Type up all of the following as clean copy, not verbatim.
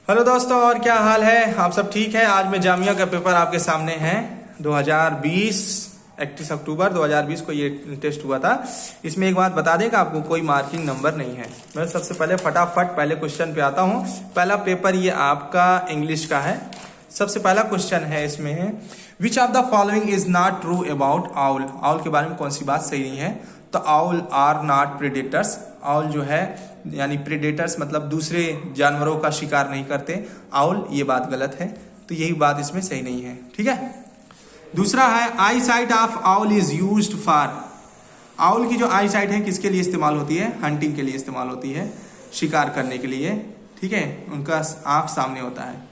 Hello दोस्तों, और क्या हाल है? आप सब ठीक है? आज मैं जामिया का पेपर आपके सामने है। 2020 31 अक्टूबर 2020 को ये टेस्ट हुआ था। इसमें एक बात बता दें कि आपको कोई मार्किंग नंबर नहीं है। मैं सबसे पहले फटाफट पहले क्वेश्चन पे आता हूँ। पहला पेपर ये आपका इंग्लिश का है। सबसे पहला क्वेश्चन है इसमें है, which of the following is not true about owl. Owl के बारे में कौन सी बात सही नहीं है? तो owl are not predators. Owl जो है यानी प्रेडेटर्स मतलब दूसरे जानवरों का शिकार नहीं करते। आउल, ये बात गलत है, तो यही बात इसमें सही नहीं है। ठीक है। दूसरा है, eye sight of owl is used for. Owl की जो आई साइट है किसके लिए इस्तेमाल होती है? हंटिंग के लिए इस्तेमाल होती है, शिकार करने के लिए। ठीक है, उनका आंख सामने होता है।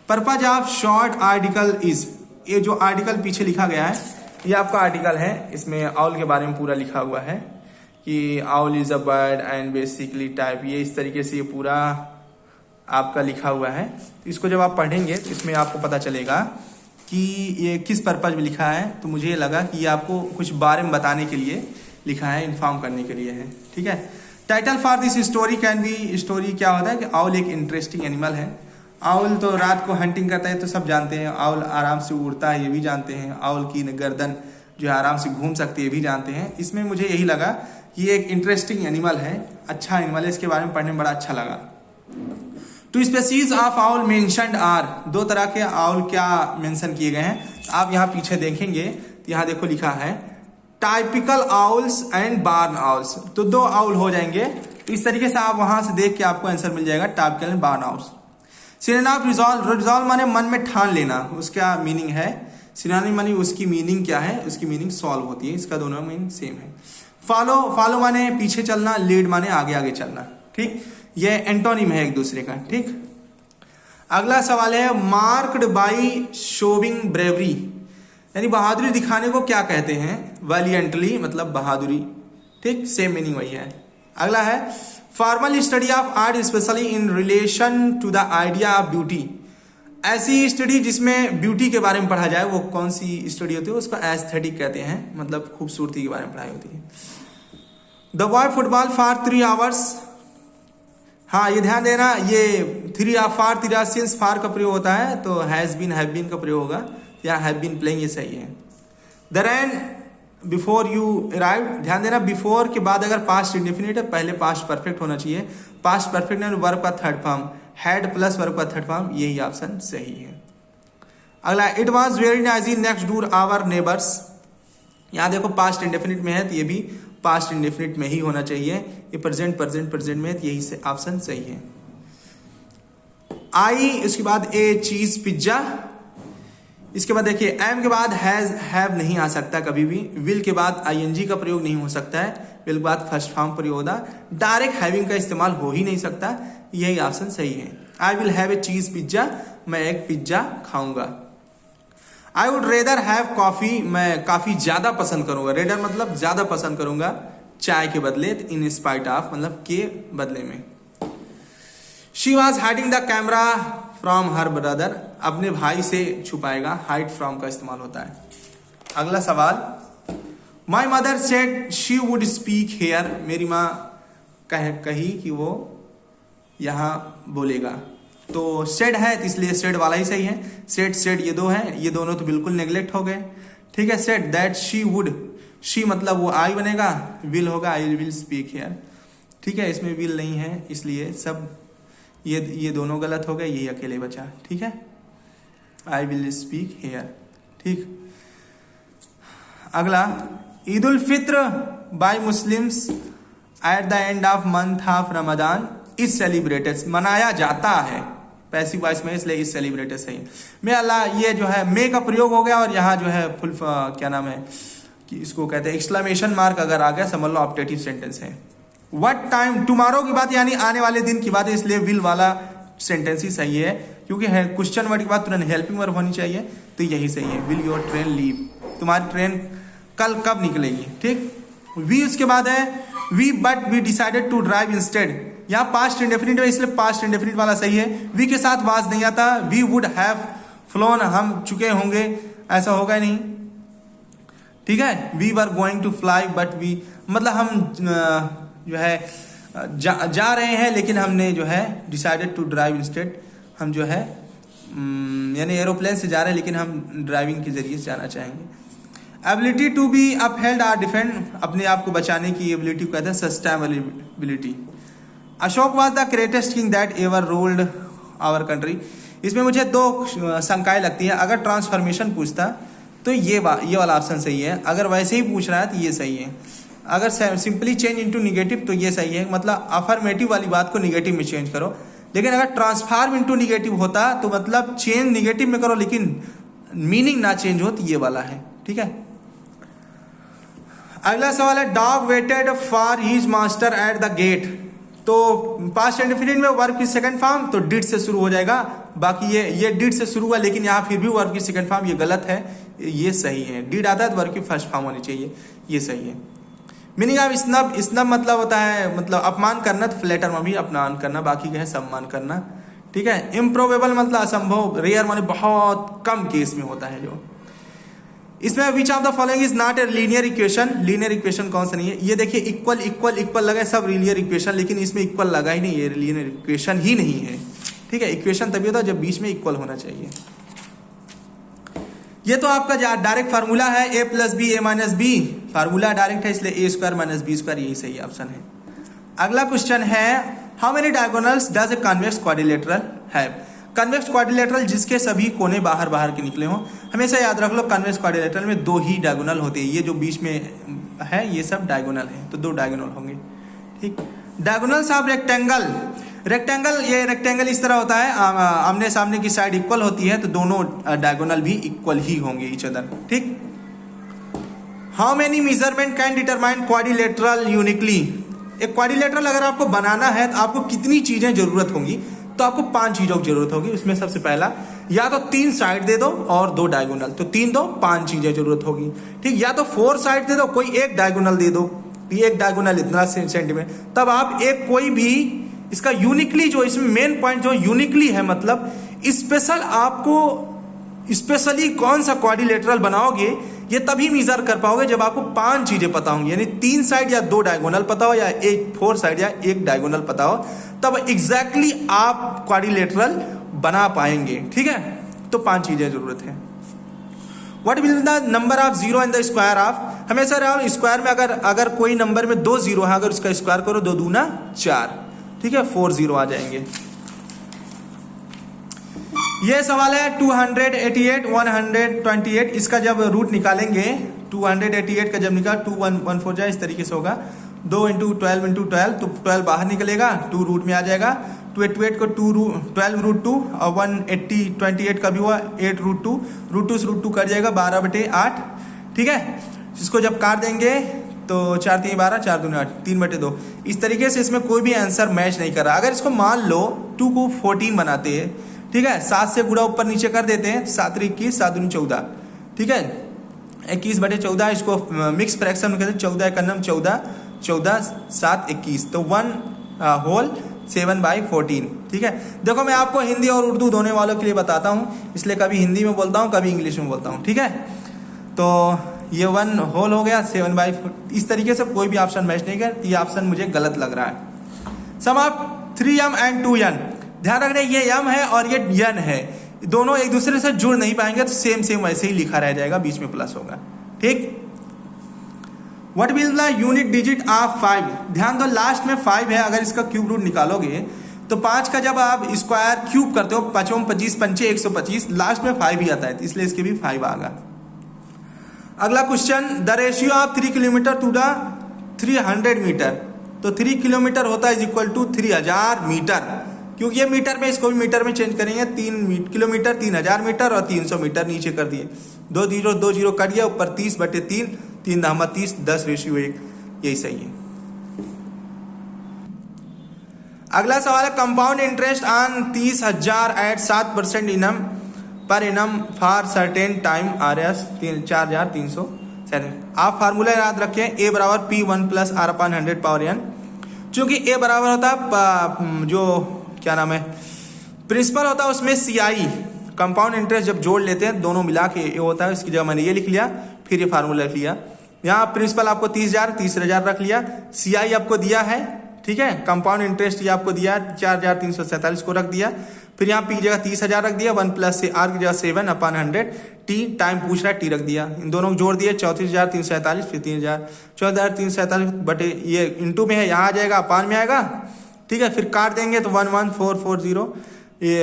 Purpose of short article is, ये जो आर्टिकल पीछे लिखा गया है ये आपका आर्टिकल है। इसमें आउल के बारे में पूरा लिखा हुआ है कि owl is a bird and basically type, ये इस तरीके से ये पूरा आपका लिखा हुआ है। तो इसको जब आप पढ़ेंगे तो इसमें आपको पता चलेगा कि ये किस पर्पज में लिखा है। तो मुझे लगा कि ये आपको कुछ बारे में बताने के लिए लिखा है, इन्फॉर्म करने के लिए है। ठीक है। Title for this story can be, story क्या होता है कि आउल एक इंटरेस्टिंग एनिमल है। आउल तो रात को हंटिंग करता है तो सब जानते हैं। आउल आराम से उड़ता है ये भी जानते हैं। आउल की गर्दन जो है आराम से घूम सकती है ये भी जानते हैं। इसमें मुझे यही लगा कि ये एक इंटरेस्टिंग एनिमल है, अच्छा एनिमल है, इसके बारे में पढ़ने में बड़ा अच्छा लगा। Two species of owl mentioned are, दो तरह के आउल क्या मेंशन किए गए हैं। आप यहाँ पीछे देखेंगे तो यहाँ देखो लिखा है typical owls and barn owls. तो दो आउल हो जाएंगे। तो इस तरीके से आप वहां से देख के आपको आंसर मिल जाएगा, typical and barn owls. Synonym of resolve, resolve माने मन में ठान लेना, उसका मीनिंग है। सिनोनिम माने उसकी मीनिंग क्या है? उसकी मीनिंग सॉल्व होती है। इसका दोनों मीनिंग सेम है। फॉलो, फॉलो माने पीछे चलना, लीड माने आगे आगे चलना। ठीक, ये एंटोनिम है एक दूसरे का। ठीक। अगला सवाल है, मार्क्ड बाई शोविंग ब्रेवरी, यानी बहादुरी दिखाने को क्या कहते हैं? वैलियंटली मतलब बहादुरी। ठीक, सेम मीनिंग वही है। अगला है, formal study of art specially in relation to the idea of beauty. ऐसी स्टडी जिसमें ब्यूटी के बारे में पढ़ा जाए वो कौन सी स्टडी होती है? उसको एस्थेटिक कहते हैं, मतलब खूबसूरती के बारे में पढ़ाई होती है। The boy football for 3 hours. हाँ, ये ध्यान देना, ये 3 फॉर 3 सिंस फॉर का प्रयोग होता है तो हैज बीन हैव बीन का प्रयोग होगा, या हैव बीन प्लेइंग, ये सही है। The rain before you arrive, ध्यान देना बिफोर के बाद अगर पास्ट इंडेफिनिट है पहले पास्ट परफेक्ट होना चाहिए। पास्ट परफेक्ट है वर्ब का third form, had plus verb का थर्ड फॉर्म, यही ऑप्शन सही है। अगला, it was very nicely next door our neighbours. यहां देखो पास्ट इंडेफिनिट में है तो ये भी पास्ट इंडेफिनिट में ही होना चाहिए। ये प्रेजेंट प्रेजेंट प्रेजेंट में है तो यही से ऑप्शन सही है। आई, इसके बाद ए चीज पिज्जा। इसके बाद देखिए एम के बाद हैज हैव नहीं आ सकता कभी भी। विल के बाद आईएनजी का प्रयोग नहीं हो सकता है। विल के बाद फर्स्ट फॉर्म प्रयोग होता। डायरेक्ट हैविंग का इस्तेमाल हो ही नहीं सकता, यही ऑप्शन सही है। आई विल हैव ए चीज पिज्जा, मैं एक पिज्जा खाऊंगा। I would rather have coffee, मैं काफी ज्यादा पसंद करूंगा। रेदर मतलब ज्यादा पसंद करूंगा चाय के बदले, इन स्पाइट ऑफ मतलब के बदले में। She was hiding the camera from her brother, अपने भाई से छुपाएगा, हाइड फ्रॉम का इस्तेमाल होता है। अगला सवाल, my mother said she would speak here, मेरी माँ कही कि वो यहां बोलेगा। तो सेड है तो इसलिए सेड वाला ही सही है। सेड सेड ये दो है, ये दोनों तो बिल्कुल नेग्लेक्ट हो गए। ठीक है। Said that she would, she मतलब वो आई बनेगा, विल होगा आई विल स्पीक हेयर। ठीक है, इसमें विल नहीं है इसलिए सब ये दोनों गलत हो गए, यही अकेले बचा। ठीक है, आई विल स्पीक हेयर। ठीक। अगला, Eid ul Fitr by Muslims at the end of month of Ramzan is celebrated, मनाया जाता है। पैसिव वॉइस में इसलिए इज सेलिब्रेटेड सही। मे अल्लाह, ये जो है मे का प्रयोग हो गया और यहाँ जो है फुल क्या नाम है कि इसको कहते हैं एक्सक्लेमेशन मार्क अगर आ गया समझ लो ऑप्टेटिव सेंटेंस है। व्हाट टाइम, टुमारो की बात यानी आने वाले दिन की बात है, इसलिए विल वाला सेंटेंस ही सही है, क्योंकि क्वेश्चन वर्ड की बात तुरंत हेल्पिंग वर्ब होनी चाहिए, तो यही सही है। विल योर ट्रेन लीव, तुम्हारी ट्रेन कल कब निकलेगी। ठीक। वी उसके बाद है we but we decided to drive instead, यहाँ पास्ट इंडेफिनिट है इसलिए पास्ट इंडेफिनिट वाला सही है। वी के साथ वाज नहीं आता। वी वुड हैव फ्लोन, हम चुके होंगे, ऐसा होगा नहीं। ठीक है। We were going to fly but we, मतलब हम जो है जा रहे हैं लेकिन हमने जो है डिसाइडेड टू ड्राइव इंस्टेड हम जो है यानी एरोप्लेन से जा रहे हैं लेकिन हम ड्राइविंग के जरिए से जाना चाहेंगे। Ability to be upheld or defend, अपने आप को बचाने की एबिलिटी को कहते हैं sustainability. Ashoka was the greatest king that ever ruled our country. इसमें मुझे दो शंकाएं लगती है। अगर ट्रांसफॉर्मेशन पूछता तो ये वाला ऑप्शन सही है, अगर वैसे ही पूछ रहा है तो ये सही है। अगर सिंपली चेंज इनटू निगेटिव तो ये सही है, मतलब अफर्मेटिव वाली बात को निगेटिव में चेंज करो। लेकिन अगर ट्रांसफॉर्म इनटू निगेटिव होता तो मतलब चेंज निगेटिव में करो लेकिन मीनिंग ना चेंज हो, तो ये वाला है। ठीक है, अगला सवाल है dog waited for his master at the gate. तो पास्ट इंडेफिनिट में वर्ब की सेकंड फॉर्म तो डिड से शुरू हो जाएगा। बाकी ये डिड से शुरू हुआ लेकिन यहाँ फिर भी वर्ब की सेकंड फॉर्म, ये गलत है, ये सही है। डिड आता है तो वर्ब की फर्स्ट फॉर्म होनी चाहिए, ये सही है। मीनिंग ऑफ स्नब मतलब होता है मतलब अपमान करना, तो फ्लैटर में भी अपमान करना, बाकी का है सम्मान करना। ठीक है, इम्प्रोबेबल मतलब असंभव, रेयर माने बहुत कम केस में होता है जो। इसमें which of the following is not a linear equation. Linear equation कौन सा नहीं है? ये देखिए इक्वल इक्वल इक्वल लगा है, सब लीनियर इक्वेशन, लेकिन इसमें इक्वल लगा ही नहीं, ये लीनियर इक्वेशन ही नहीं है। ठीक है, इक्वेशन तभी होता है जब बीच में इक्वल होना चाहिए। ये तो आपका डायरेक्ट फार्मूला है, a plus b a minus b, formula direct है इसलिए a square minus b square, यही सही ऑप्शन है। अगला क्वेश्चन है how many diagonals does a convex quadrilateral have. Convex quadrilateral जिसके सभी कोने बाहर बाहर के निकले हों। हमेशा याद रख लो कन्वेक्स क्वाड्रिलेटरल में दो ही डायगोनल होते हैं, ये जो बीच में है ये सब डायगोनल है, तो दो डायगोनल होंगे। ठीक, डायगोनल्स ऑफ रेक्टेंगल। ये रेक्टेंगल इस तरह होता है, आमने सामने की साइड इक्वल होती है तो दोनों डायगोनल भी इक्वल ही होंगे ईच अदर। ठीक, how many measurement can determine quadrilateral uniquely. एक क्वाड्रिलेटरल अगर आपको बनाना है तो आपको कितनी चीजें जरूरत होंगी? तो आपको 5 चीजों की जरूरत होगी। उसमें सबसे पहला या तो 3 साइड दे दो और 2 डायगोनल, तो 3 दो 5 चीजें जरूरत होगी। ठीक, या तो 4 साइड दे दो, कोई एक डायगोनल दे दो, एक डायगोनल इतना सेंटीमीटर, तब आप एक कोई भी इसका यूनिकली जो इसमें मेन पॉइंट जो यूनिकली है मतलब स्पेशल, आपको स्पेशली कौन सा क्वाड्रिलेटरल बनाओगे ये तभी मेजर कर पाओगे जब आपको 5 चीजें पता होंगी, यानी 3 साइड या 2 डायगोनल पता हो या 4 साइड या 1 डायगोनल पता हो, तब एग्जैक्टली आप क्वाड्रिलेटरल बना पाएंगे। ठीक है, तो 5 चीजें जरूरत है। What will the number of zero in the square of. हमेशा रहो स्क्वायर में अगर कोई नंबर में 2 जीरो है, अगर उसका स्क्वायर करो 2 दूना 4, ठीक है, 4 जीरो आ जाएंगे। ये सवाल है 288 128, इसका जब रूट निकालेंगे 288 का जब निकाल 2 1 1 4 जाए, इस तरीके से होगा 2 × 12 × 12, तो 12 बाहर निकलेगा, 2 रूट में आ जाएगा। 288 को 12 रूट 2 और 128 का भी हुआ 8 रूट 2, रूट 2 से रूट 2 कट जाएगा 12/8। ठीक है, इसको जब काट देंगे तो 4 3 12 4 2 8 3/2। इस तरीके से इसमें कोई भी आंसर मैच नहीं कर रहा। अगर इसको मान लो 2 को 14 बनाते हैं, ठीक है, 7 से गुणा ऊपर नीचे कर देते हैं, 7 3 21 7 2 14, ठीक है, 21/14, इसको मिक्स फ्रैक्शन में कहते हैं, 14 का नम 14 14 7 21, तो 1 होल 7/14। ठीक है, देखो मैं आपको हिंदी और उर्दू दोनों वालों के लिए बताता हूँ, इसलिए कभी हिंदी में बोलता हूँ कभी इंग्लिश में बोलता हूँ। ठीक है, तो ये 1 होल हो गया 7/4, इस तरीके से कोई भी ऑप्शन मैच नहीं कर, ये ऑप्शन मुझे गलत लग रहा है। सम ऑफ 3m एंड 2n, ध्यान रखना ये m है और ये n है, दोनों एक दूसरे से जुड़ नहीं पाएंगे तो सेम वैसे ही लिखा रह जाएगा, बीच में प्लस होगा। ठीक, what will the unit digit of 5। ध्यान दो लास्ट में 5 है, अगर इसका क्यूब रूट निकालोगे तो 5 का जब आप स्क्वायर क्यूब करते हो 5 25 5 125, लास्ट में 5 ही आता है, इसलिए इसके भी 5 आ गया। अगला question, the ratio of 3 kilometre to the 300 metre. तो 3 किलोमीटर होता है इक्वल टू 3000 मीटर, क्योंकि ये मीटर में, इसको भी मीटर में चेंज करेंगे, 3 किलोमीटर 3000 मीटर और 300 मीटर नीचे कर दिए, 2 0 कट गया, ऊपर 30/3 3 दामा 30 10/1, यही सही है। अगला सवाल है कंपाउंड इंटरेस्ट ऑन 30,000 एट 7% इनम पर इनम फॉर सर्टेन टाइम RS 4307। आप फार्मूला याद रखें, A बराबर P1 + R/100 n। चूंकि A बराबर होता है जो क्या नाम है प्रिंसिपल होता है, उसमें CI कंपाउंड इंटरेस्ट जब जोड़ लेते हैं दोनों मिला के ये होता है, इसकी जगह मैंने ये लिख लिया, फिर ये फार्मूला लिख लिया। यहाँ प्रिंसिपल आपको 30,000 रख लिया, CI आपको दिया है, ठीक है, कंपाउंड इंटरेस्ट ये आपको दिया 4347 को रख दिया, फिर यहाँ पी की जगह 30,000 रख दिया, 1 प्लस से आर की जगह 7/100 टी, टाइम पूछ रहा है टी रख दिया, इन दोनों को जोड़ दिया 34,347, फिर 3,000 14,347 बटे ये इंटू में है, यहाँ आ जाएगा अपान में आएगा, ठीक है। फिर काट देंगे तो 11440 ये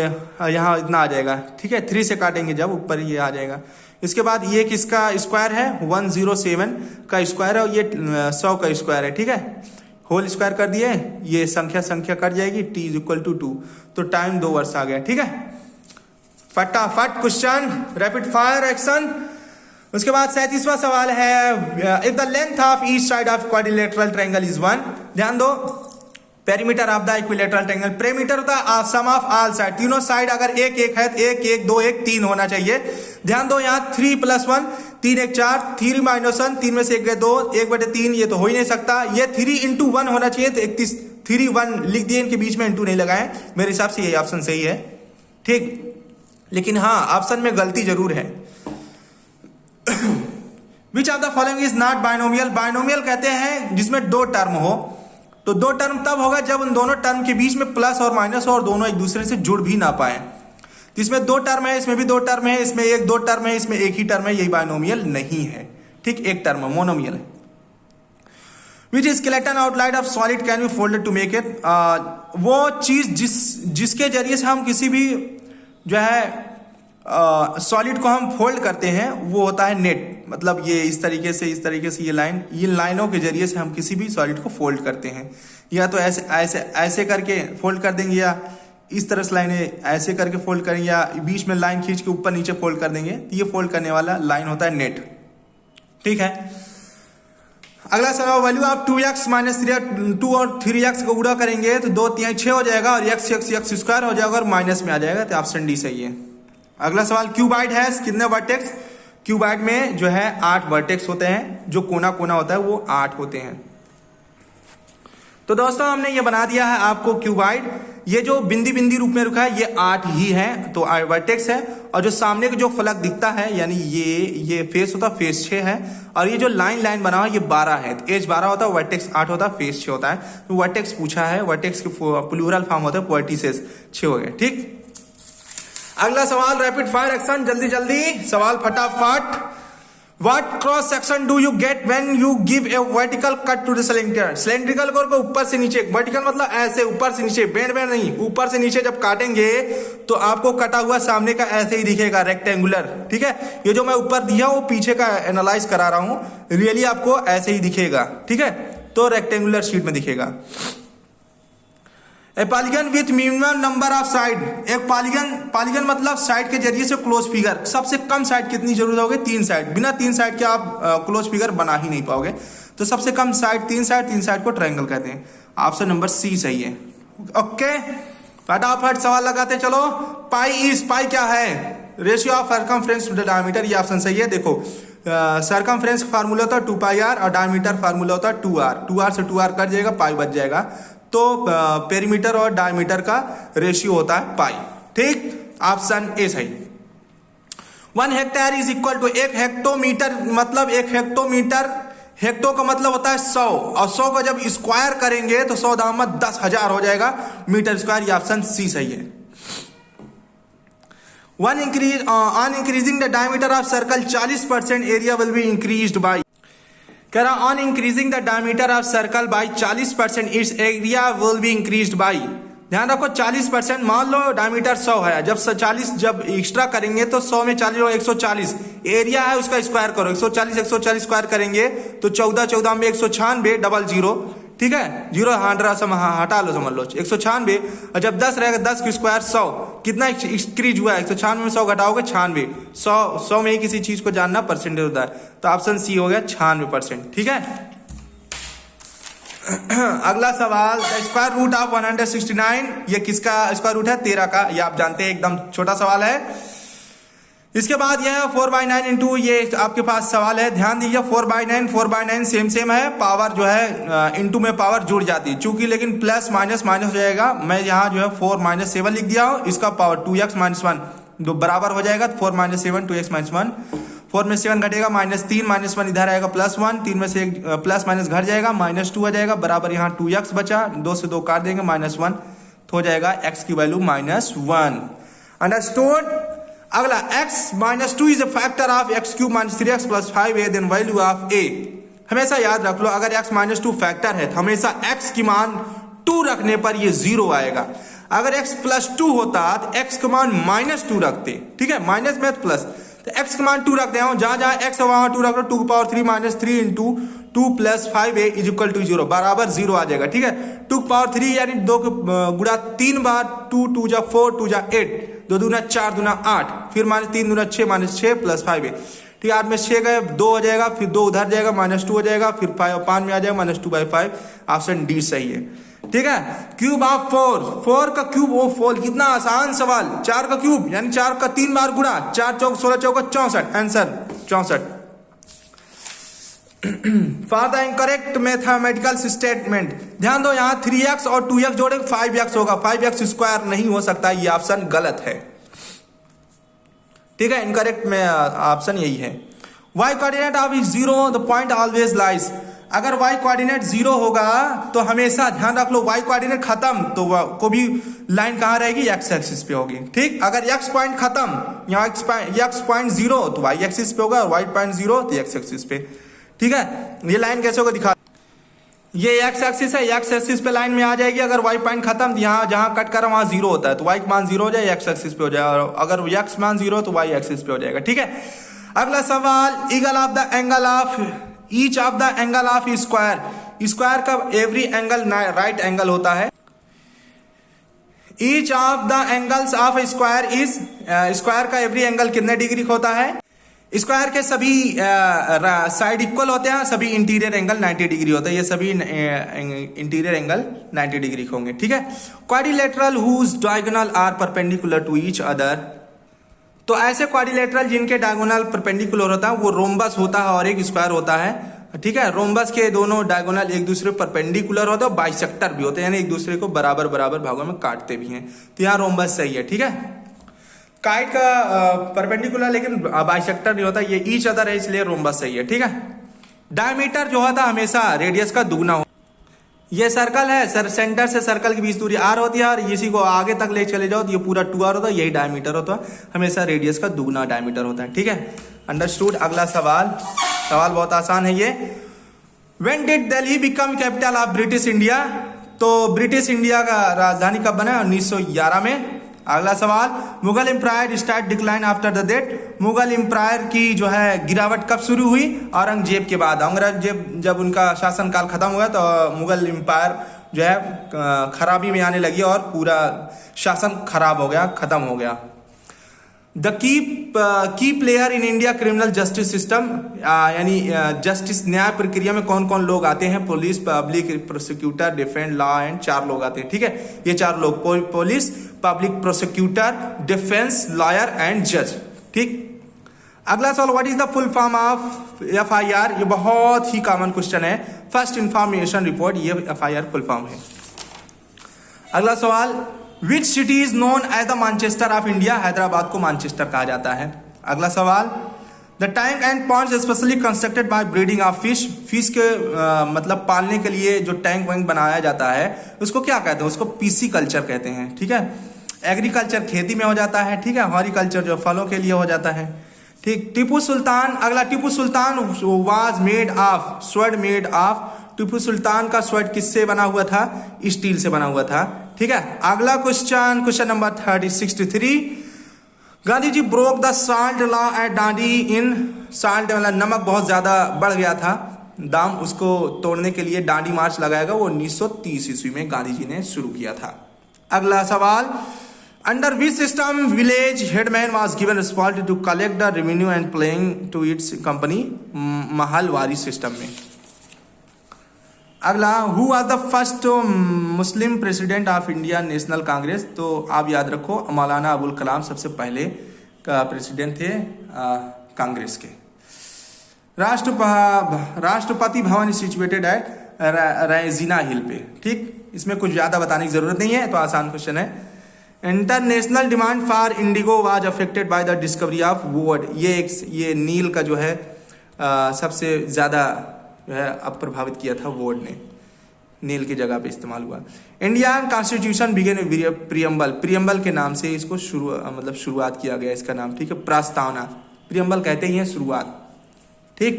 यहाँ इतना आ जाएगा, ठीक है। 3 से काटेंगे जब ऊपर ये आ जाएगा। इसके बाद ये किसका स्क्वायर है, 107 का स्क्वायर है और ये 100 का स्क्वायर है, ठीक है। होल स्क्वायर कर दिए, ये संख्या कट जाएगी, t इज इक्वल टू 2, तो टाइम 2 वर्ष आ गया, ठीक है। फटाफट क्वेश्चन, रैपिड फायर एक्शन। उसके बाद 37वां सवाल है, if the length of each side of quadrilateral triangle is 1, ध्यान दो, perimeter of the equilateral triangle, perimeter होता है सम ऑफ ऑल साइड, तीनों साइड अगर 1 1 है तो 1 1 2 1 3 होना चाहिए। ध्यान दो यहाँ 3 + 1 3 1 4, 3 - 1 3 में से 1 गए 2, 1/3 ये तो हो ही नहीं सकता, ये 3 × 1 होना चाहिए, तो 31 3 1 लिख दिए, इनके बीच में इंटू नहीं लगाए, मेरे हिसाब से यही ऑप्शन सही है, ठीक। लेकिन हाँ ऑप्शन में गलती जरूर है। Which of the following is not binomial, binomial कहते हैं जिसमें 2 टर्म हो, तो 2 टर्म तब होगा जब उन दोनों टर्म के बीच में प्लस और माइनस हो और दोनों एक दूसरे से जुड़ भी ना पाए। तो इसमें 2 टर्म है, इसमें भी 2 टर्म है, इसमें 2 टर्म है, इसमें एक ही टर्म है, यही बाइनोमियल नहीं है, ठीक, एक टर्म है, मोनोमियल है। Which is skeleton outline of solid can be folded to make it, वो चीज जिसके जरिए से हम किसी भी जो है सॉलिड को हम फोल्ड करते हैं वो होता है नेट, मतलब ये इस तरीके से ये लाइनों के जरिए से हम किसी भी सॉलिड को फोल्ड करते हैं, या तो ऐसे करके फोल्ड कर देंगे, या इस तरह से लाइनें ऐसे करके फोल्ड करेंगे, या बीच में लाइन खींच के ऊपर नीचे फोल्ड कर देंगे, तो ये फोल्ड करने वाला लाइन होता है नेट, ठीक है। अगला सवाल, वैल्यू ऑफ 2x - 2 और 3x को गुणा करेंगे तो 2 3 6 हो जाएगा और x स्क्वायर हो जाएगा और माइनस में आ जाएगा, तो ऑप्शन डी सही है। अगला सवाल, क्यूबाइड है कितने वर्टेक्स, क्यूबाइड में जो है 8 वर्टेक्स होते हैं, जो कोना होता है वो 8 होते हैं। तो दोस्तों हमने ये बना दिया है आपको क्यूबाइड, ये जो बिंदी रूप में रुका है ये 8 ही है, तो वर्टेक्स है, और जो सामने का जो फलक दिखता है यानी ये फेस होता है, फेस 6 है, और ये जो लाइन बना हुआ है ये 12 है, तो एज 12 होता है, वर्टेक्स 8 होता है, फेस 6 होता है। तो वर्टेक्स पूछा है, वर्टेक्स के प्लूरल फॉर्म होता है वर्टिसेस, 6 हो गए, ठीक। अगला सवाल, रैपिड फायर एक्शन, जल्दी सवाल फटाफट। What cross section do you get when you give a vertical cut to the cylinder? Cylindrical core को ऊपर से नीचे, वर्टिकल मतलब ऐसे ऊपर से नीचे, बेंड नहीं, ऊपर से नीचे जब काटेंगे तो आपको कटा हुआ सामने का ऐसे ही दिखेगा, रेक्टेंगुलर, ठीक है। ये जो मैं ऊपर दिया वो पीछे का एनालाइज करा रहा हूं, रियली आपको ऐसे ही दिखेगा, ठीक है, तो रेक्टेंगुलर शीट में दिखेगा। ए polygon with minimum number of side, एक पॉलीगन मतलब साइड के जरिए से क्लोज फिगर, सबसे कम साइड कितनी जरूरत होगी, 3 साइड, बिना 3 साइड के आप क्लोज फिगर बना ही नहीं पाओगे, तो सबसे कम साइड 3 साइड को ट्रायंगल कहते हैं, ऑप्शन नंबर सी सही है। ओके फटाफट सवाल लगाते चलो। पाई क्या है, ratio of circumference to the diameter, ये ऑप्शन सही है। देखो सर्कमफ्रेंस फार्मूला होता है 2πr और डायमीटर फार्मूला होता है 2r, 2r से 2r कट जाएगा, पाई बच जाएगा, तो पेरीमीटर और डायमीटर का रेशियो होता है पाई, ठीक, ऑप्शन ए सही। 1 hectare is equal to, 1 hectometre मतलब 1 हेक्टोमीटर, हेक्टो का मतलब होता है 100, और 100 को जब स्क्वायर करेंगे तो 100 दामद 10,000 हो जाएगा मीटर स्क्वायर, ये ऑप्शन सी सही है। On increasing the diameter of circle 40% area will be increased by, कह रहा on increasing the diameter of circle by 40% its area will be increased by, ध्यान रखो 40%, मान लो डायमीटर 100 है, जब एक्स्ट्रा करेंगे तो 100 में 40 हो 140, एरिया है उसका स्क्वायर करो, 140 स्क्वायर करेंगे तो 14 में 196 डबल 0, ठीक है, 0 हटा लो, समझ लो 196, और जब 10 रहेगा 10 की स्क्वायर 100, कितना इंक्रीज हुआ है, 196 में 100 घटाओगे 96, 100 में ही किसी चीज को जानना परसेंटेज होता है, तो ऑप्शन सी हो गया 96%, ठीक है। अगला सवाल, स्क्वायर रूट ऑफ 169, ये किसका स्क्वायर रूट है, 13 का, ये आप जानते हैं, एकदम छोटा सवाल है। इसके बाद यह 4/9 इंटू, ये आपके पास सवाल है, ध्यान दीजिए, 4/9 सेम है, पावर जो है इंटू में पावर जुड़ जाती है, चूंकि लेकिन प्लस माइनस हो जाएगा, मैं यहाँ जो है 4 - 7 लिख दिया हूँ, इसका पावर 2x - 1 दो बराबर हो जाएगा, 4 - 7 2x - 1, 4 में 7 घटेगा -3 -1 इधर आएगा +1, 3 में से प्लस माइनस घट जाएगा, -2 आ जाएगा, बराबर यहाँ 2x बचा, 2 से 2 काट देंगे -1, तो हो जाएगा x की वैल्यू -1। अंडरस्टूड। अगला x -2 is a factor of x³ - 3x + 5a then value of a। हमेशा याद रख लो, अगर x -2 फैक्टर है तो हमेशा x की मान 2 रखने पर ये 0 आएगा। अगर x +2 होता तो x का मान -2 रखते, ठीक है, माइनस में प्लस, तो x का मान 2 रखते हैं, जहां जहां x है वहां 2 रख लो, 2⁻³ - 3 × 2 + 5a = 0 बराबर 0 आ जाएगा, ठीक है। 2⁻³ यानी 2 गुणा 3 बार, 2 × 2 = 4, 2 × 8, 2 दूना 4, दूना 8, फिर -3 दूना 6 -6 + 5a, ठीक है। 8 में 6 गए, 2 हो जाएगा, फिर 2 उधर जाएगा, -2 हो जाएगा, फिर 5 में आ जाएगा, -2/5। ऑप्शन डी सही है, ठीक है। क्यूब ऑफ 4 का क्यूब ओ 4, कितना आसान सवाल। 4 का क्यूब यानी 4 का 3 बार गुणा, 4 चौक 16 चौका 64, answer 64। For the incorrect mathematical statement, ध्यान दो, यहां 3x और 2x जोड़े 5x होगा, 5x² नहीं हो सकता, ये ऑप्शन गलत है, ठीक है। इनकरेक्ट में ऑप्शन यही है। y coordinate of 0 the point always lies, अगर y कोऑर्डिनेट 0 होगा तो हमेशा ध्यान रख लो, y कोऑर्डिनेट खत्म तो को भी लाइन कहां रहेगी, x एक्सिस पे होगी, ठीक। अगर x पॉइंट खत्म, यहाँ x पॉइंट 0 तो y एक्सिस पे होगा, और y पॉइंट 0 तो x एक्सिस पे, ठीक है। ये लाइन कैसे होगा दिखा, ये x एक्सिस है, x एक्सिस पे लाइन में आ जाएगी। अगर y पॉइंट खत्म, यहाँ जहां कट कर वहां 0 होता है, तो y मान 0 हो जाए, x एक्सिस पे हो जाए, और अगर x मान 0 तो y एक्सिस पे हो जाएगा, ठीक है। अगला सवाल, eagle of the angle of each of the angle of square, square का एवरी एंगल राइट एंगल होता है। Each of the angles of square is, square का एवरी एंगल कितने डिग्री होता है, स्क्वायर के सभी साइड इक्वल होते हैं, सभी इंटीरियर एंगल 90 डिग्री होता है, ये सभी इंटीरियर एंगल 90 डिग्री होंगे, ठीक है। Quadrilateral whose diagonal are perpendicular to each other, तो ऐसे क्वाड्रिलेटरल जिनके डायगोनल परपेंडिकुलर होता है वो रोम्बस होता है और एक स्क्वायर होता है, ठीक है। रोम्बस के दोनों डायगोनल एक दूसरे परपेंडिकुलर होते हैं, बाइसेक्टर भी होते हैं, यानी एक दूसरे को बराबर बराबर भागों में काटते भी हैं, तो यहाँ रोम्बस सही है, ठीक है। काइट का परपेंडिकुलर लेकिन बाइसेक्टर नहीं होता, ये ईच अदर है, इसलिए रोम्बस सही है, ठीक है। डायमीटर जो होता है हमेशा रेडियस का दुगना हो, ये सर्कल है, सर सेंटर से सर्कल की बीच दूरी r होती है, और इसी को आगे तक ले चले जाओ तो ये पूरा 2r होता है, यही डायमीटर होता है, हमेशा रेडियस का दुगना डायमीटर होता है, ठीक है। अंडरस्टूड। अगला सवाल बहुत आसान है ये। When did Delhi become capital of British India, तो ब्रिटिश इंडिया का राजधानी कब बना, 1911 में। अगला सवाल, Mughal empire start decline after the date, Mughal empire की जो है गिरावट कब शुरू हुई, औरंगजेब के बाद। औरंगजेब जब उनका शासनकाल खत्म हुआ तो मुगल एम्पायर जो है खराबी में आने लगी और पूरा शासन खराब हो गया, खत्म हो गया। The key player in India criminal justice system, यानी जस्टिस न्याय प्रक्रिया में कौन कौन लोग आते हैं, police, public prosecutor, defence, law and 4 लोग आते हैं, ठीक है। ये 4 लोग, police, public prosecutor, defence, lawyer and जज, ठीक। अगला सवाल, what is the full form of FIR, ये बहुत ही कॉमन क्वेश्चन है, फर्स्ट इंफॉर्मेशन रिपोर्ट, ये FIR फुल फॉर्म है। अगला सवाल, which city is known as the Manchester of India, Hyderabad को मैनचेस्टर कहा जाता है। अगला सवाल, the tank and ponds specially constructed by breeding of fish, fish के मतलब पालने के लिए जो टैंक वैंक बनाया जाता है उसको क्या कहते हैं, उसको PC कल्चर कहते हैं, ठीक है। एग्रीकल्चर खेती में हो जाता है, ठीक है। हॉर्टिकल्चर जो फलों के लिए हो जाता है, ठीक। टीपू सुल्तान, अगला, Tipu Sultan was made of, sword made of, Tipu Sultan का स्वर्ड किससे बना हुआ था, स्टील से बना हुआ था, ठीक है। अगला question number 63, Gandhi ji broke the salt law at Dandi in, salt मतलब नमक बहुत ज्यादा बढ़ गया था दाम, उसको तोड़ने के लिए डांडी मार्च लगाएगा, वो 1930 ईस्वी में गांधी जी ने शुरू किया था। अगला सवाल, under which system village headman was given responsibility to collect the revenue and playing to its company, Mahalwari system में। अगला, who was the first Muslim president of India National Congress, तो आप याद रखो मौलाना अबुल कलाम सबसे पहले का प्रेसिडेंट थे कांग्रेस के। Rashtrapati Bhavan situated at Regina हिल पे, ठीक। इसमें कुछ ज्यादा बताने की जरूरत नहीं है, तो आसान क्वेश्चन है। International demand for Indigo was affected by the discovery of would, ये नील का जो है सबसे ज्यादा जो है अब प्रभावित किया था वुड ने, नील की जगह पे इस्तेमाल हुआ। Indian constitution begin preamble, preamble के नाम से इसको शुरुआत किया गया इसका नाम, ठीक है, प्रस्तावना, प्रियम्बल कहते ही हैं शुरुआत, ठीक।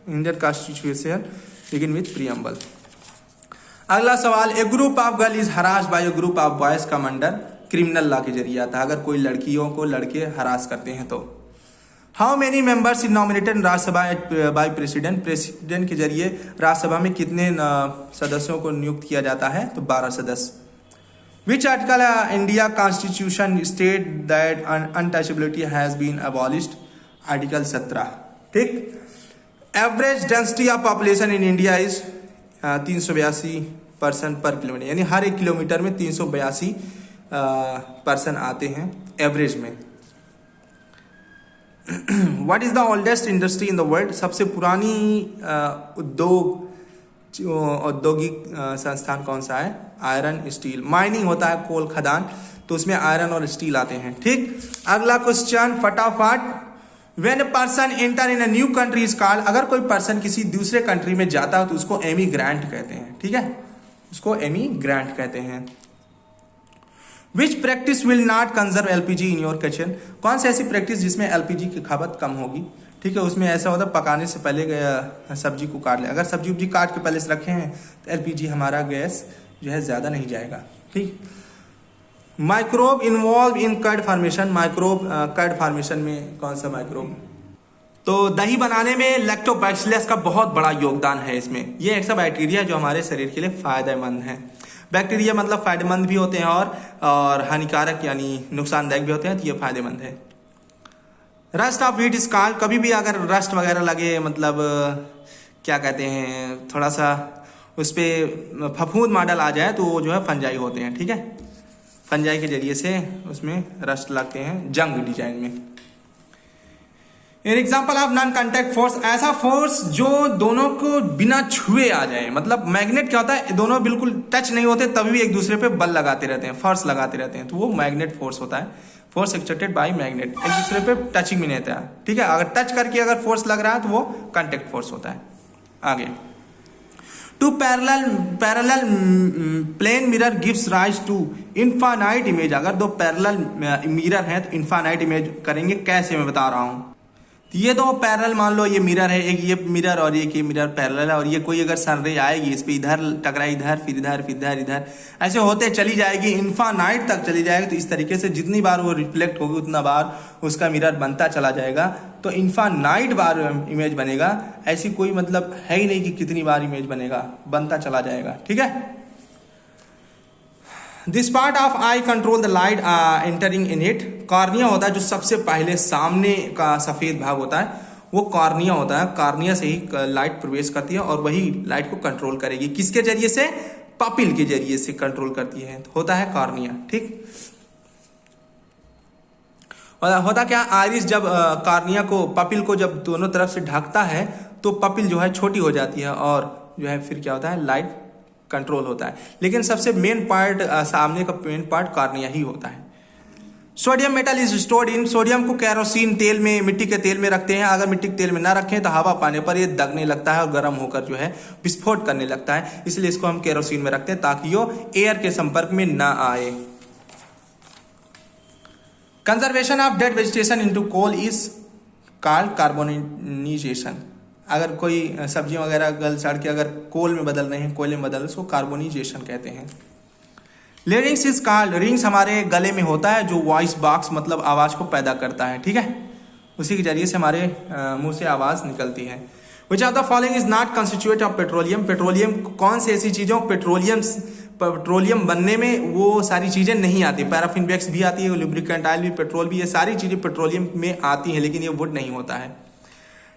Indian constitution begin with preamble. अगला सवाल, a group of girl is harass by a group of boys come under criminal law के जरिए आता है, अगर कोई लड़कियों को लड़के हरास करते हैं तो। How many members in nominated Rajya Sabha by president, president के जरिए राज्यसभा में कितने सदस्यों को नियुक्त किया जाता है, तो 12 सदस्य। Which article India constitution state that untouchability has been abolished, article 17, ठीक। Average density of population in India is 382 person per kilometre, यानी हर 1 किलोमीटर में 382 पर्सन आते हैं एवरेज में। What is the oldest industry in the world, सबसे पुरानी औद्योगिक संस्थान कौन सा है, आयरन स्टील। माइनिंग होता है कोल खदान, तो उसमें आयरन और स्टील आते हैं, ठीक। अगला क्वेश्चन फटाफट, When a person enter in a new country is called, अगर कोई पर्सन किसी दूसरे कंट्री में जाता है तो उसको एमिग्रेंट कहते हैं, ठीक है, उसको एमिग्रेंट कहते हैं। Which practice will not conserve LPG in your kitchen, कौन सी ऐसी प्रैक्टिस जिसमें LPG की खपत कम होगी, ठीक है। उसमें ऐसा होता है पकाने से पहले सब्जी को काट ले, अगर सब्जी उब्जी काट के पहले से रखे हैं तो LPG हमारा गैस जो है ज्यादा नहीं जाएगा, ठीक। Microbe involve in curd formation, microbe curd formation में कौन सा माइक्रोब, तो दही बनाने में लैक्टोबैसिलस का बहुत बड़ा योगदान है इसमें। ये ऐसा बैक्टीरिया जो हमारे शरीर के लिए फायदेमंद है। बैक्टीरिया मतलब फायदेमंद भी होते हैं और हानिकारक यानी नुकसानदायक भी होते हैं, तो ये फायदेमंद है। Rust of wheat is called, कभी भी अगर रस्ट वगैरह लगे, मतलब क्या कहते हैं, थोड़ा सा उस पर फफूंद मॉडल आ जाए तो वो जो है फंजाई होते हैं, ठीक है, फंजाई के जरिए से उसमें रस्ट लगते हैं जंग डिजाइन में। In example of non contact force, ऐसा फोर्स जो दोनों को बिना छुए आ जाए, मतलब मैग्नेट क्या होता है, दोनों बिल्कुल टच नहीं होते तभी भी एक दूसरे पे बल लगाते रहते हैं, फोर्स लगाते रहते हैं, तो वो मैग्नेट फोर्स होता है। फोर्स एक्सर्टेड बाय मैग्नेट, एक दूसरे पे टचिंग भी नहीं होता है, ठीक है। अगर टच करके अगर फोर्स लग रहा है तो वो कांटेक्ट फोर्स होता है। आगे, two parallel plane mirror gives rise to infinite image, अगर दो पैरेलल मिरर हैं तो इनफाइनाइट इमेज करेंगे, कैसे मैं बता रहा हूं। तो ये दो पैरेलल, मान लो ये मिरर है, एक ये मिरर और एक ये मिरर पैरेलल है, और ये कोई अगर सनरे आएगी इस पे इधर टकराई, इधर फिर इधर फिर इधर इधर, ऐसे होते चली जाएगी, इनफाइनाइट तक चली जाएगी। तो इस तरीके से जितनी बार वो रिफ्लेक्ट होगी उतना बार उसका मिरर बनता चला जाएगा, तो इनफाइनाइट बार इमेज बनेगा। ऐसी कोई मतलब है ही नहीं कि कितनी बार इमेज बनेगा, बनता चला जाएगा, ठीक है। This part of I control the light entering in it, cornea होता है जो सबसे पहले सामने का सफेद भाग होता है, वो कॉर्निया होता है, कॉर्निया से ही लाइट प्रवेश करती है और वही लाइट को कंट्रोल करेगी। किसके जरिए से, पपिल के जरिए से कंट्रोल करती है, तो होता है कॉर्निया, ठीक। और होता क्या, आइरिस जब कॉर्निया को, पपिल को जब दोनों तरफ से ढकता है तो पपिल जो है छोटी हो जाती है और जो है फिर क्या होता है, लाइट कंट्रोल होता है। लेकिन सबसे मेन पार्ट, सामने का मेन पार्ट कॉर्निया ही होता है। Sodium metal is stored in, sodium को केरोसिन तेल में, मिट्टी के तेल में रखते हैं। अगर मिट्टी के तेल में ना रखें तो हवा पाने पर ये दगने लगता है और गर्म होकर जो है विस्फोट करने लगता है, इसलिए इसको हम केरोसिन में रखते हैं ताकि वो एयर के संपर्क में ना आए। Conservation of dead vegetation into coal is called carbonisation, अगर कोई सब्जियां वगैरह गल सड़ के अगर कोल में बदल रहे हैं, कोयले में बदल रहे हैं, उसको कार्बोनाइजेशन कहते हैं। लेरिंग्स इज कॉल्ड, रिंग्स हमारे गले में होता है जो वॉइस बॉक्स मतलब आवाज को पैदा करता है, ठीक है, उसी के जरिए से हमारे मुंह से आवाज निकलती है। Which of the following is not constitute of petroleum, petroleum कौन से ऐसी चीजों, पेट्रोलियम बनने में वो सारी चीजें नहीं आती, पैराफिन वैक्स भी आती है, लुब्रिकेंट ऑयल भी, पेट्रोल भी, ये सारी चीजें पेट्रोलियम में आती हैं, लेकिन ये वुड नहीं होता है,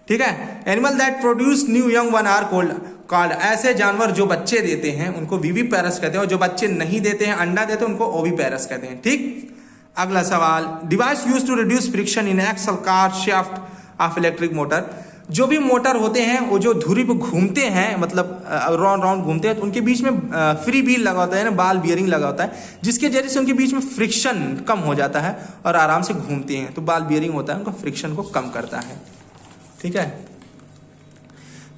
ठीक है। Animal that produce new young one are called, ऐसे जानवर जो बच्चे देते हैं उनको विविपेरस कहते हैं, और जो बच्चे नहीं देते हैं, अंडा देते हैं, उनको ओविपेरस कहते हैं, ठीक। अगला सवाल, device used to reduce friction in axle car shaft of electric motor, जो भी मोटर होते हैं वो जो धुरी पे घूमते हैं, मतलब राउंड राउंड घूमते हैं, तो उनके बीच में फ्री व्हील लगा होता है ना, बाल बियरिंग लगा होता है, जिसके जरिए से उनके बीच में फ्रिक्शन कम हो जाता है और आराम से घूमते हैं। तो बाल बियरिंग होता है, उनका फ्रिक्शन को कम करता है, ठीक है।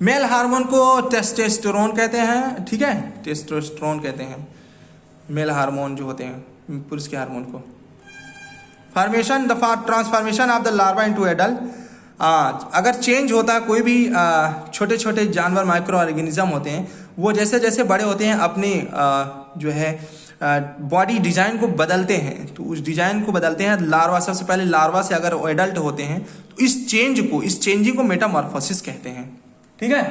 मेल हार्मोन को टेस्टोस्टेरोन कहते हैं, ठीक है, टेस्टोस्टेरोन कहते हैं मेल हार्मोन जो होते हैं पुरुष के हार्मोन को। Formation the transformation of the larva into adult, अगर चेंज होता है कोई भी छोटे छोटे जानवर माइक्रो ऑर्गेनिज्म होते हैं, वो जैसे जैसे बड़े होते हैं अपने जो है बॉडी डिजाइन को बदलते हैं, तो उस डिजाइन को बदलते हैं। लार्वा, सबसे पहले लार्वा से अगर एडल्ट होते हैं तो इस चेंजिंग को मेटामॉर्फोसिस कहते हैं, ठीक है।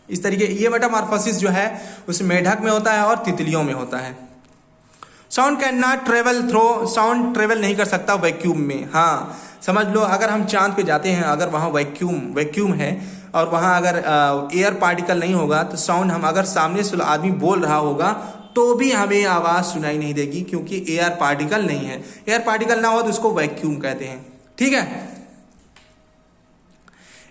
इस तरीके ये मेटामॉर्फोसिस जो है उस मेढक में होता है और तितलियों में होता है। Sound can not travel through, sound travel नहीं कर सकता वैक्यूम में। हाँ समझ लो, अगर हम चांद पे जाते हैं, अगर वहां वैक्यूम है और वहां अगर एयर पार्टिकल नहीं होगा तो साउंड, हम अगर सामने से आदमी बोल रहा होगा तो भी हमें आवाज सुनाई नहीं देगी, क्योंकि एयर पार्टिकल नहीं है। एयर पार्टिकल ना हो तो उसको वैक्यूम कहते हैं, ठीक है।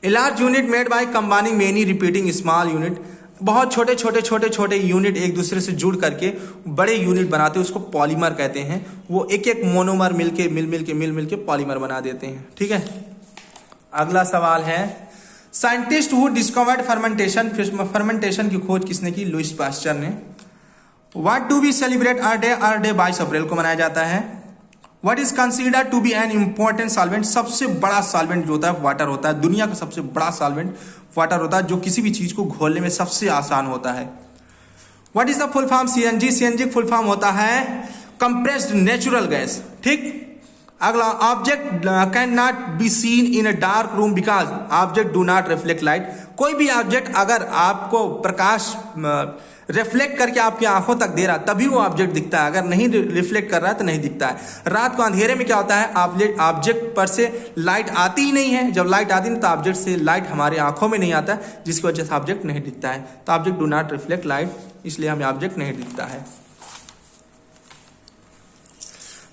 A large unit made by combining many repeating small unit, बहुत छोटे यूनिट एक दूसरे से जुड़ करके बड़े यूनिट बनाते हैं, उसको पॉलीमर कहते हैं। वो एक एक मोनोमर मिल के पॉलीमर बना देते हैं, ठीक है। अगला सवाल है, साइंटिस्ट हु डिस्कवर्ड फर्मेंटेशन की खोज किसने की? लुईस पास्चर ने। What do we celebrate Earth Day 22 अप्रैल को मनाया जाता है। What is considered to be an important solvent, सबसे बड़ा सॉल्वेंट जो होता है वाटर होता है, दुनिया का सबसे बड़ा सॉल्वेंट वाटर होता है, जो किसी भी चीज को घोलने में सबसे आसान होता है। What is the full form? CNG, CNG full form होता है कंप्रेस्ड नेचुरल गैस, ठीक। अगला, object can not be seen in a dark room because object do not reflect light, कोई भी ऑब्जेक्ट अगर आपको प्रकाश रिफ्लेक्ट करके आपकी आंखों तक दे रहा तभी वो ऑब्जेक्ट दिखता है, अगर नहीं रिफ्लेक्ट कर रहा है तो नहीं दिखता है। रात को अंधेरे में क्या होता है, ऑब्जेक्ट पर से लाइट आती ही नहीं है, जब लाइट आती नहीं तो ऑब्जेक्ट से लाइट हमारे आंखों में नहीं आता, जिसकी वजह से ऑब्जेक्ट नहीं दिखता है। तो object do not reflect light, इसलिए हमें ऑब्जेक्ट नहीं दिखता है।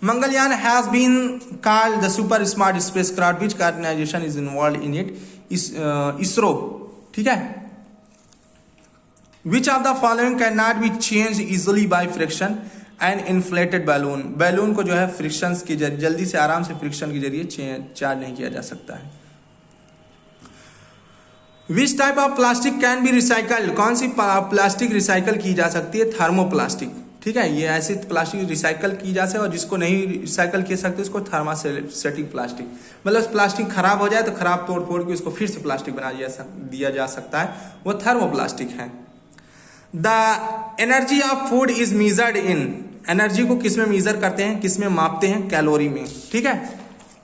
Mangalyaan has been called the super smart spacecraft, which organisation is involved in it? ISRO, ठीक है। Which of the following cannot be changed easily by friction? An inflated balloon, balloon को जो है फ्रिक्शन की जरिए, जल्दी से आराम से फ्रिक्शन के जरिए चार्ज नहीं किया जा सकता है। Which type of plastic can be recycled? कौन सी प्लास्टिक रिसाइकल की जा सकती है? थर्मोप्लास्टिक, ठीक है। ये ऐसी प्लास्टिक रिसाइकल की जा सकती है, और जिसको नहीं रिसाइकल कर सकते उसको थर्मासेटिक प्लास्टिक, मतलब प्लास्टिक खराब हो जाए तो खराब तोड़ फोड़ के उसको फिर से प्लास्टिक बना दिया जा सकता है, वो थर्मोप्लास्टिक है। The energy of food is measured in, energy को किस में मेजर करते हैं, किस में मापते हैं? कैलोरी में, ठीक है।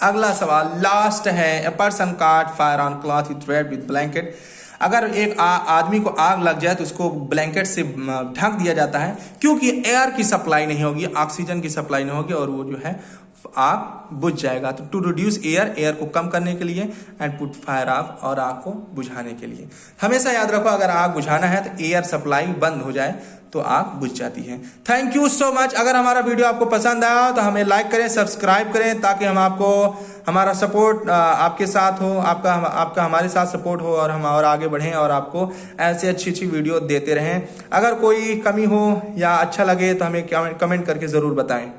अगला सवाल लास्ट है, a person cot fire on cloth with read with blanket, अगर एक आदमी को आग लग जाए तो उसको ब्लैंकेट से ढक दिया जाता है, क्योंकि एयर की सप्लाई नहीं होगी, ऑक्सीजन की सप्लाई नहीं होगी, और वो जो है आग बुझ जाएगा। तो टू रिड्यूस एयर को कम करने के लिए, एंड पुट फायर ऑफ, और आग को बुझाने के लिए। हमेशा याद रखो, अगर आग बुझाना है तो एयर सप्लाई बंद हो जाए तो आग बुझ जाती है। Thank you so much. अगर हमारा वीडियो आपको पसंद आया तो हमें लाइक करें, सब्सक्राइब करें, ताकि हम आपको हमारा सपोर्ट आपके साथ हो, आपका हमारे साथ सपोर्ट हो, और हम और आगे बढ़ें और आपको ऐसे अच्छी वीडियो देते रहें। अगर कोई कमी हो या अच्छा लगे तो हमें कमेंट करके जरूर बताएं।